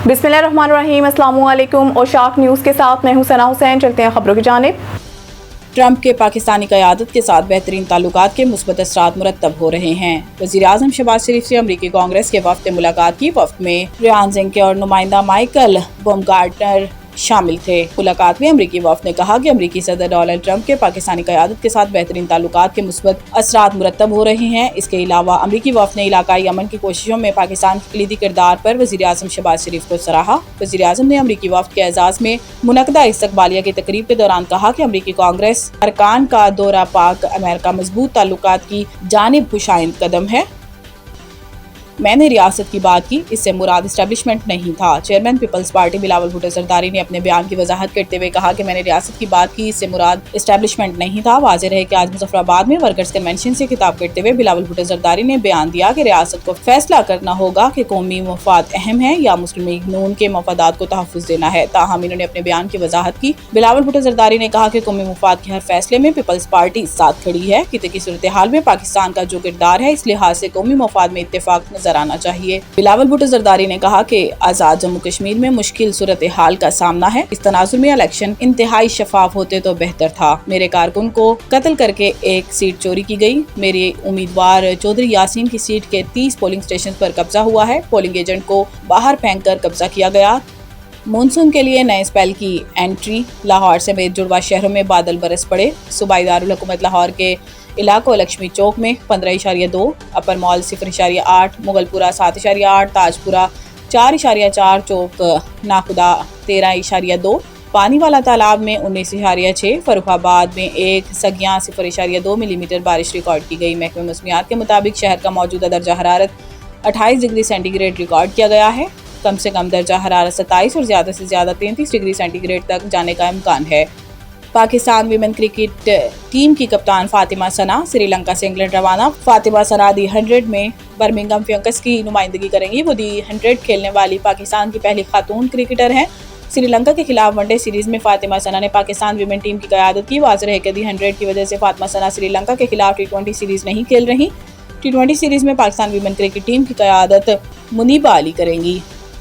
बिस्मिल्लाहिर्रहमानिर्रहीम, अस्सलामुअलैकुम और शार्क न्यूज़ के साथ मैं हूं सना हुसैन। चलते हैं खबरों की जानिब। ट्रंप के पाकिस्तानी क़यादत के साथ बेहतरीन ताल्लुकात के मुस्बत असरात मुरतब हो रहे हैं। वज़ीर आज़म शहबाज शरीफ से अमरीकी कांग्रेस के वफ़द ने मुलाकात की। वफ़द में रेहान ज़िंके और नुमाइंदा माइकल बॉमगार्टनर शामिल थे। मुलाकात में अमरीकी वफ़द ने कहा कि अमरीकी सदर डोनाल्ड ट्रंप के पाकिस्तानी क़यादत के साथ बेहतरीन ताल्लुकात के मुस्बत असरात मुरतब हो रहे हैं। इसके अलावा अमरीकी वफ़द ने इलाकाई अमन की कोशिशों में पाकिस्तान के कलीदी किरदार पर वज़ीर आज़म शहबाज शरीफ को सराहा। वज़ीर आज़म ने अमरीकी वफ़द के एजाज़ में मुनक़दा इस्तक़बालिया की तकरीब के दौरान कहा कि अमरीकी कांग्रेस अरकान का दौरा पाक अमेरिका मजबूत ताल्लुकात की जानिब खुशाइंद कदम है। मैंने रियासत की बात की, इससे मुराद इस्टेब्लिशमेंट नहीं था। चेयरमैन पीपल्स पार्टी बिलावल भुट्टो जरदारी ने अपने बयान की वजाहत करते हुए कहा कि मैंने रियासत की बात की, इससे मुराद इस्टेब्लिशमेंट नहीं था। वाज़ेह रहे कि आज मुजफ्फराबाद में वर्कर्स कन्वेंशन से खिताब करते हुए बिलावल भुट्टो जरदारी ने बयान दिया कि रियासत को फैसला करना होगा कि कौमी मफाद अहम है या मुस्लिम लीग नून के मफादात को तहफ़्फ़ुज़ देना है। ताहम इन्होंने अपने बयान की वजाहत की। बिलावल भुट्टो जरदारी ने कहा कि कौमी मफाद के हर फैसले में पीपल्स पार्टी साथ खड़ी है। किसी की सूरत हाल में पाकिस्तान का जो किरदार है, इस लिहाज से कौमी मफाद में इत्तेफाक नजर आना चाहिए। बिलावल भुट्टो जरदारी ने कहा कि आज़ाद जम्मू कश्मीर में मुश्किल सूरत हाल का सामना है। इस तनाजुर में इलेक्शन इंतहाई शफाफ होते तो बेहतर था। मेरे कारकुन को कत्ल करके एक सीट चोरी की गई। मेरे उम्मीदवार चौधरी यासीन की सीट के 30 पोलिंग स्टेशन पर कब्जा हुआ है। पोलिंग एजेंट को बाहर फेंक कर कब्जा किया गया। मानसून के लिए नए स्पेल की एंट्री। लाहौर समेत जुड़वा शहरों में बादल बरस पड़े। सूबाई दारुल हुकूमत लाहौर के इलाकों लक्ष्मी चौक में 15.2, अपर मॉल 0.8, मुगलपुरा 7.8, ताजपुरा 4.4, चौक नाखुदा 13.2, पानी वाला तालाब में 19.6, फर्रुखाबाद में 1, सगियां 0.2 मिलीमीटर बारिश रिकॉर्ड की गई। महकमे मौसमियात के मुताबिक शहर का मौजूदा दर्जा हरारत 28 डिग्री सेंटीग्रेड रिकॉर्ड किया गया है। कम से कम दर्जा हरारत 27 और ज़्यादा से ज़्यादा 33 डिग्री सेंटीग्रेड तक जाने का इम्कान है। पाकिस्तान विमेन क्रिकेट टीम की कप्तान फातिमा सना श्रीलंका से इंग्लैंड रवाना। फातिमा सना दी 100 में बर्मिंघम फिंकर्स की नुमाइंदगी करेंगी। वो दी 100 खेलने वाली पाकिस्तान की पहली खातून क्रिकेटर हैं। श्रीलंका के खिलाफ वनडे सीरीज में फातिमा सना ने पाकिस्तान विमेन टीम की क़यादत की। वाज़ेह है कि दी 100 की वजह से फातिमा सना श्रीलंका के खिलाफ T20 सीरीज नहीं खेल रही। T20 सीरीज में पाकिस्तान विमेन क्रिकेट टीम की क़यादत मुनीबा अली करेंगी।